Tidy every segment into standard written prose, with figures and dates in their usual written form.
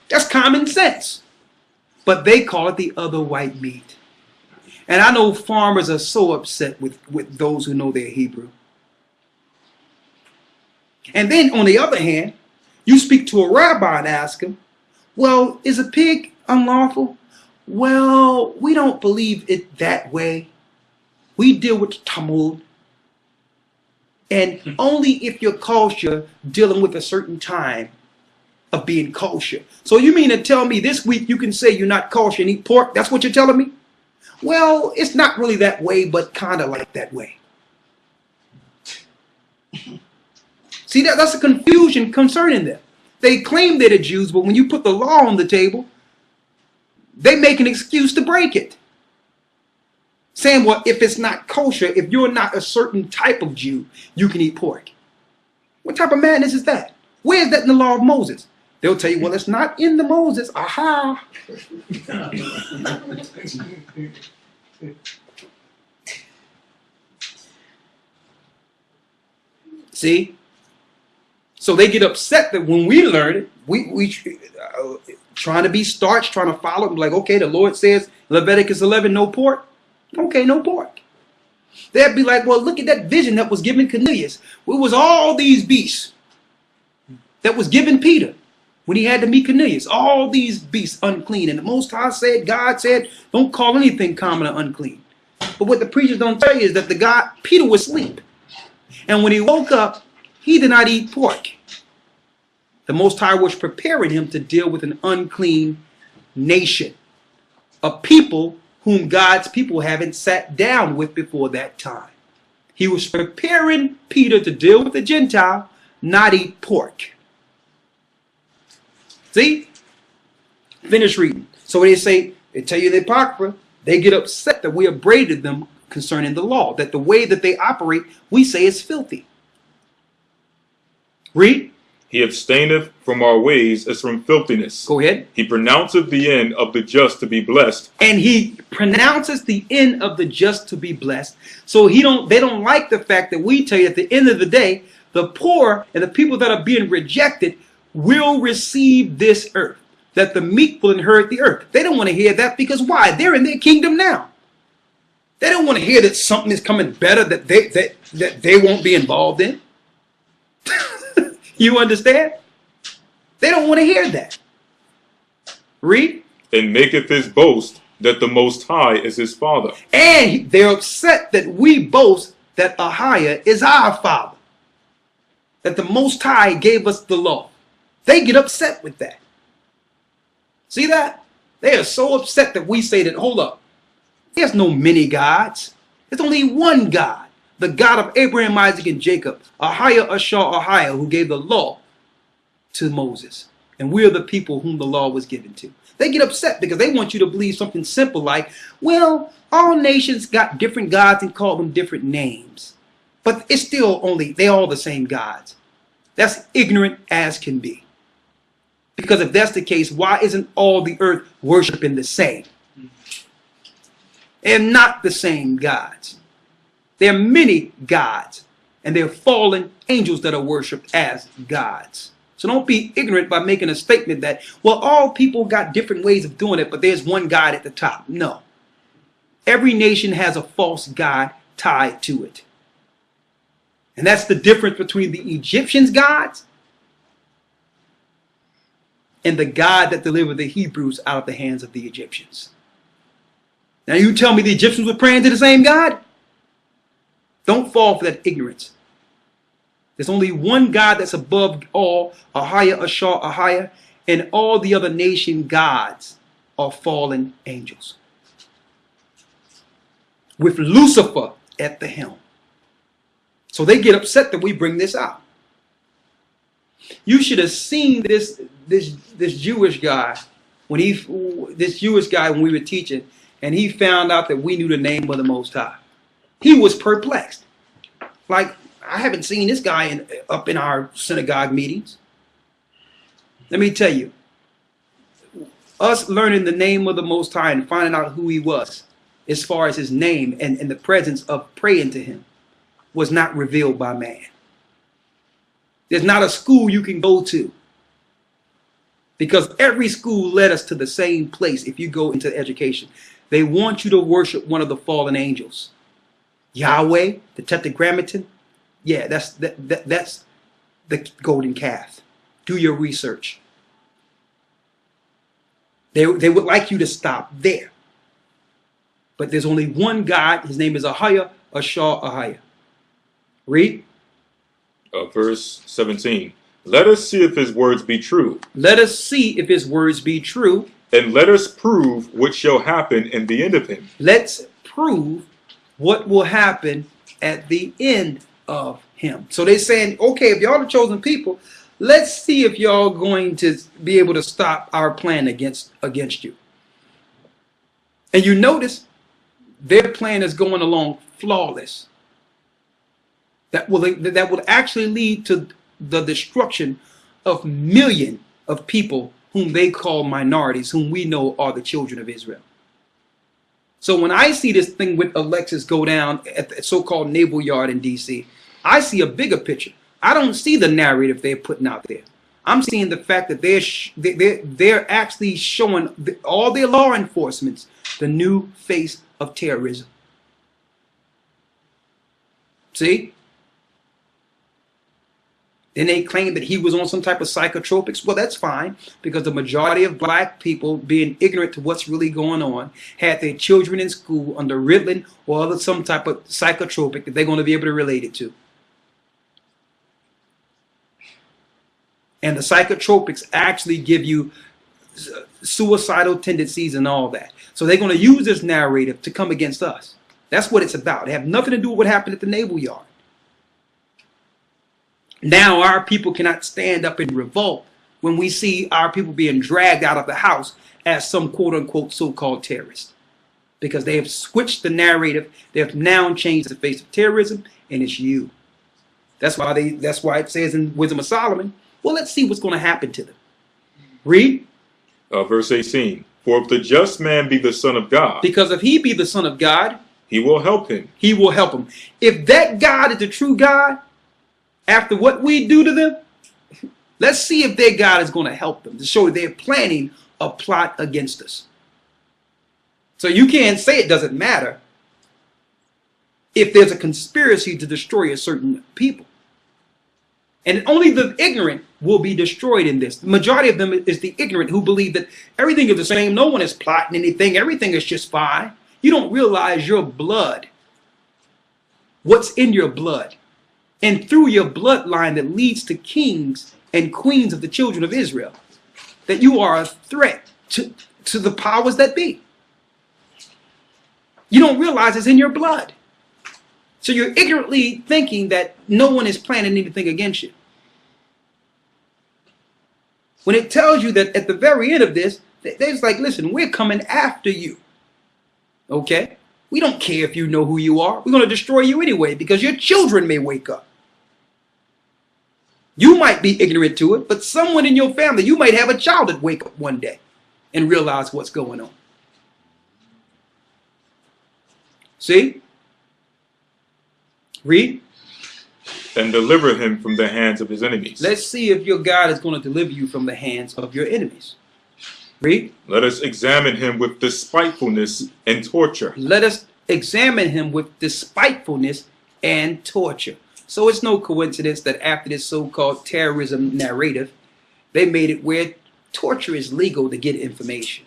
That's common sense. But they call it the other white meat. And I know farmers are so upset with those who know their Hebrew. And then on the other hand, you speak to a rabbi and ask him, well, is a pig unlawful? Well, we don't believe it that way. We deal with the Talmud. And only if you're kosher, dealing with a certain time of being kosher. So you mean to tell me this week you can say you're not kosher and eat pork? That's what you're telling me? Well, it's not really that way, but kind of like that way. See, that's a confusion concerning them. They claim they're the Jews, but when you put the law on the table, they make an excuse to break it. Saying, well, if it's not kosher, if you're not a certain type of Jew, you can eat pork. What type of madness is that? Where is that in the law of Moses? They'll tell you, well, it's not in the Moses. Aha. See? So they get upset that when we learn it, we trying to be starched, trying to follow it, like, okay, the Lord says, Leviticus 11, no pork. Okay, no pork. They'd be like, well, look at that vision that was given Cornelius. It was all these beasts that was given Peter when he had to meet Cornelius. All these beasts unclean. And the Most High said, God said, don't call anything common or unclean. But what the preachers don't tell you is that Peter was asleep. And when he woke up, he did not eat pork. The Most High was preparing him to deal with an unclean nation, a people whom God's people haven't sat down with before that time. He was preparing Peter to deal with the Gentile, not eat pork. See? Finish reading. So they tell you the Apocrypha, they get upset that we upbraided them concerning the law, that the way that they operate, we say is filthy. Read. He abstaineth from our ways as from filthiness. Go ahead. He pronounceth the end of the just to be blessed. And he pronounces the end of the just to be blessed. So they don't like the fact that we tell you at the end of the day, the poor and the people that are being rejected will receive this earth, that the meek will inherit the earth. They don't want to hear that because why? They're in their kingdom now. They don't want to hear that something is coming better that they won't be involved in. You understand? They don't want to hear that. Read. And maketh his boast that the Most High is his Father. And they're upset that we boast that Ahiah is our Father. That the Most High gave us the law. They get upset with that. See that? They are so upset that we say that, hold up, there's no many gods. There's only one God. The God of Abraham, Isaac, and Jacob, Ahiah, Ahiah, who gave the law to Moses. And we're the people whom the law was given to. They get upset because they want you to believe something simple like, well, all nations got different gods and call them different names. But it's still they all the same gods. That's ignorant as can be. Because if that's the case, why isn't all the earth worshiping the same? And not the same gods. There are many gods, and there are fallen angels that are worshipped as gods. So don't be ignorant by making a statement that, well, all people got different ways of doing it, but there's one God at the top. No. Every nation has a false god tied to it. And that's the difference between the Egyptians' gods and the God that delivered the Hebrews out of the hands of the Egyptians. Now you tell me the Egyptians were praying to the same God? Don't fall for that ignorance. There's only one God that's above all, Ahiah, Ahiah, and all the other nation gods are fallen angels. With Lucifer at the helm. So they get upset that we bring this out. You should have seen this Jewish guy when we were teaching, and he found out that we knew the name of the Most High. He was perplexed. Like, I haven't seen this guy up in our synagogue meetings. Let me tell you, us learning the name of the Most High and finding out who he was, as far as his name and the presence of praying to him, was not revealed by man. There's not a school you can go to Because every school led us to the same place. If you go into education, they want you to worship one of the fallen angels. Yahweh, the Tetragrammaton. Yeah, that's the golden calf. Do your research. They would like you to stop there. But there's only one God. His name is Ahia, Ashar Ahia. Read. Verse 17. Let us see if his words be true. Let us see if his words be true. And let us prove what shall happen in the end of him. Let's prove what will happen at the end of him. So they're saying, okay, if y'all the chosen people, let's see if y'all going to be able to stop our plan against you. And you notice their plan is going along flawless. That will actually lead to the destruction of millions of people whom they call minorities, whom we know are the children of Israel. So when I see this thing with Alexis go down at the so-called naval yard in D.C., I see a bigger picture. I don't see the narrative they're putting out there. I'm seeing the fact that they're actually showing all their law enforcement the new face of terrorism. See? Then they claim that he was on some type of psychotropics. Well, that's fine, because the majority of black people, being ignorant to what's really going on, had their children in school under Ritalin or some type of psychotropic that they're going to be able to relate it to. And the psychotropics actually give you suicidal tendencies and all that. So they're going to use this narrative to come against us. That's what it's about. It have nothing to do with what happened at the naval yard. Now our people cannot stand up and revolt when we see our people being dragged out of the house as some quote-unquote so-called terrorists. Because they have switched the narrative. They have now changed the face of terrorism, and it's you. That's why it says in Wisdom of Solomon, well, let's see what's going to happen to them. Read. Verse 18. For if the just man be the son of God. Because if he be the son of God, he will help him. He will help him. If that God is the true God, after what we do to them, let's see if their God is going to help them, to show they're planning a plot against us. So you can't say it doesn't matter if there's a conspiracy to destroy a certain people. And only the ignorant will be destroyed in this. The majority of them is the ignorant who believe that everything is the same. No one is plotting anything. Everything is just fine. You don't realize your blood, what's in your blood, and through your bloodline that leads to kings and queens of the children of Israel, that you are a threat to the powers that be. You don't realize it's in your blood. So you're ignorantly thinking that no one is planning anything against you. When it tells you that at the very end of this, there's like, listen, we're coming after you. Okay? We don't care if you know who you are. We're going to destroy you anyway, because your children may wake up. You might be ignorant to it, but someone in your family, you might have a child that wake up one day and realize what's going on. See? Read. And deliver him from the hands of his enemies. Let's see if your God is going to deliver you from the hands of your enemies. Read. Let us examine him with despitefulness and torture. Let us examine him with despitefulness and torture. So it's no coincidence that after this so-called terrorism narrative, they made it where torture is legal to get information.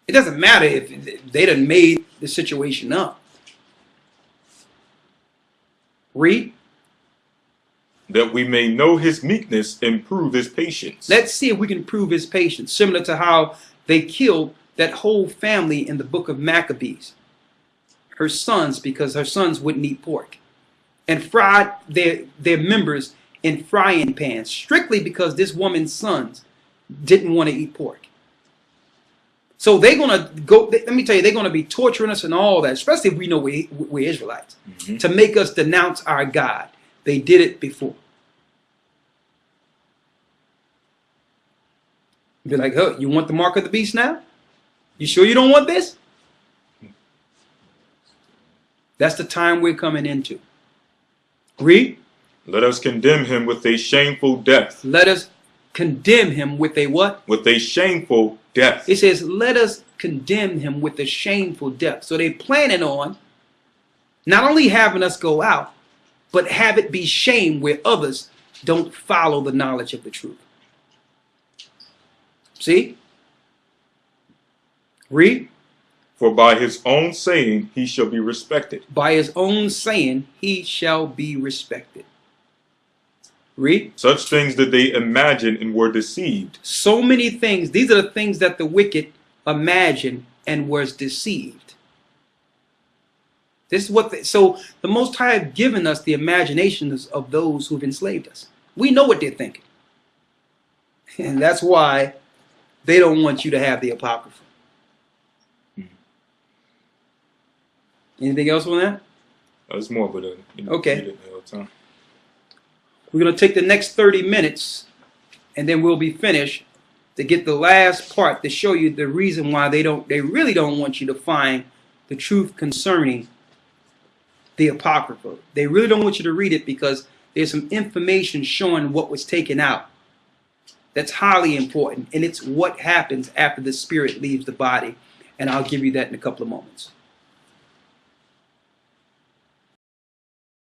It doesn't matter if they done made the situation up. Read. That we may know his meekness and prove his patience. Let's see if we can prove his patience, similar to how they killed that whole family in the book of Maccabees. Her sons, because her sons wouldn't eat pork, and fried their members in frying pans, strictly because this woman's sons didn't want to eat pork. So they're going to go, let me tell you, they're going to be torturing us and all that, especially if we know we're Israelites, to make us denounce our God. They did it before. Be like, oh, you want the mark of the beast now? You sure you don't want this? That's the time we're coming into. Read. Let us condemn him with a shameful death. Let us condemn him with a what? With a shameful death. It says, let us condemn him with a shameful death. So they planning on not only having us go out, but have it be shame where others don't follow the knowledge of the truth. See? Read. For by his own saying he shall be respected. By his own saying he shall be respected. Read. Such things did they imagine and were deceived. So many things. These are the things that the wicked imagined and was deceived. This is what. So the Most High have given us the imaginations of those who've enslaved us. We know what they're thinking, and that's why they don't want you to have the Apocrypha. Anything else on that? That's more, but okay. Read it all the time. We're going to take the next 30 minutes, and then we'll be finished to get the last part to show you the reason why they really don't want you to find the truth concerning the Apocrypha. They really don't want you to read it because there's some information showing what was taken out. That's highly important, and it's what happens after the spirit leaves the body, and I'll give you that in a couple of moments.